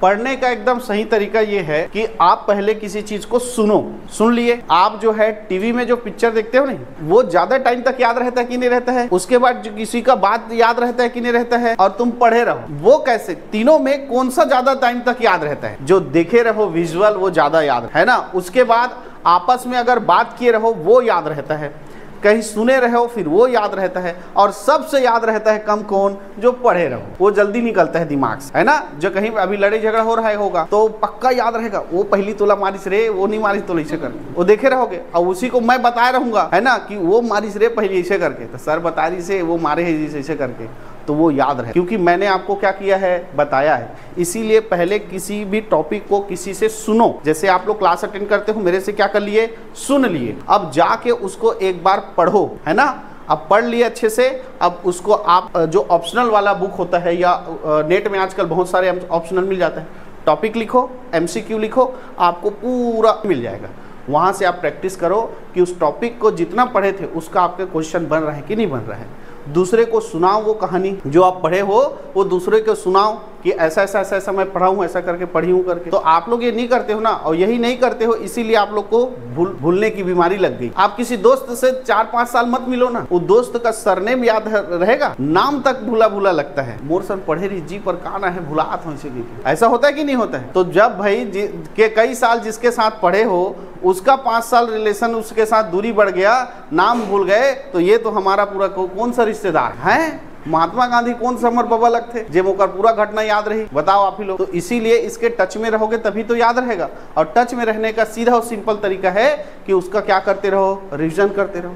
पढ़ने का एकदम सही तरीका ये है कि आप पहले किसी चीज को सुन लिए। आप जो है टीवी में जो पिक्चर देखते हो नहीं, वो ज्यादा टाइम तक याद रहता है कि नहीं रहता है, उसके बाद जो किसी का बात याद रहता है कि नहीं रहता है, और तुम पढ़े रहो, वो कैसे, तीनों में कौन सा ज्यादा टाइम तक याद रहता है? जो देखे रहो विजुअल वो ज्यादा याद है ना। उसके बाद आपस में अगर बात किए रहो वो याद रहता है, कहीं सुने रहो फिर वो याद रहता है, और सबसे याद रहता है कम कौन? जो पढ़े रहो, वो जल्दी निकलता है दिमाग से, है ना। जो कहीं अभी लड़ाई झगड़ा हो रहा होगा तो पक्का याद रहेगा, वो पहली तोला मारिस रे, वो नहीं मारिस तो ऐसे कर, वो देखे रहोगे, और उसी को मैं बताया रहूंगा, है ना, कि वो मारिस रे पहले ऐसे करके, तो सर बता रही से वो मारे है ऐसे करके, तो वो याद रहे, क्योंकि मैंने आपको क्या किया है, बताया है। इसीलिए पहले किसी भी टॉपिक को किसी से सुनो। जैसे आप लोग क्लास अटेंड करते हो, मेरे से क्या कर लिए, सुन लिए, अब जाके उसको एक बार पढ़ो, है ना। अब पढ़ लिए अच्छे से, अब उसको आप जो ऑप्शनल वाला बुक होता है, या नेट में आजकल बहुत सारे ऑप्शनल मिल जाते हैं, टॉपिक लिखो, MCQ लिखो, आपको पूरा मिल जाएगा। वहाँ से आप प्रैक्टिस करो कि उस टॉपिक को जितना पढ़े थे उसका आपके क्वेश्चन बन रहा है कि नहीं बन रहा है। दूसरे को सुनाओ वो कहानी जो आप पढ़े हो, वो दूसरे को सुनाओ कि ऐसा ऐसा ऐसा ऐसा मैं पढ़ा हूँ, ऐसा करके पढ़ी हूँ करके। तो आप लोग ये नहीं करते हो ना, और यही नहीं करते हो, इसीलिए आप लोग को भूलने की बीमारी लग गई। आप किसी दोस्त से 4-5 साल मत मिलो ना, वो दोस्त का सरनेम याद रहेगा, नाम तक भूला भूला लगता है। मोर सन पढ़े रही जी पर काना है भुलात हो, ऐसा होता है कि नहीं होता है? तो जब भाई के कई साल जिसके साथ पढ़े हो, उसका 5 साल रिलेशन उसके साथ दूरी बढ़ गया, नाम भूल गए, तो ये तो हमारा पूरा कौन सा रिश्तेदार है? महात्मा गांधी कौन सा अमर बाबा लगते जे मोकर पूरा घटना याद रही, बताओ आप ही लोग। तो इसीलिए इसके टच में रहोगे तभी तो याद रहेगा, और टच में रहने का सीधा और सिंपल तरीका है कि उसका क्या करते रहो, रिवीजन करते रहो।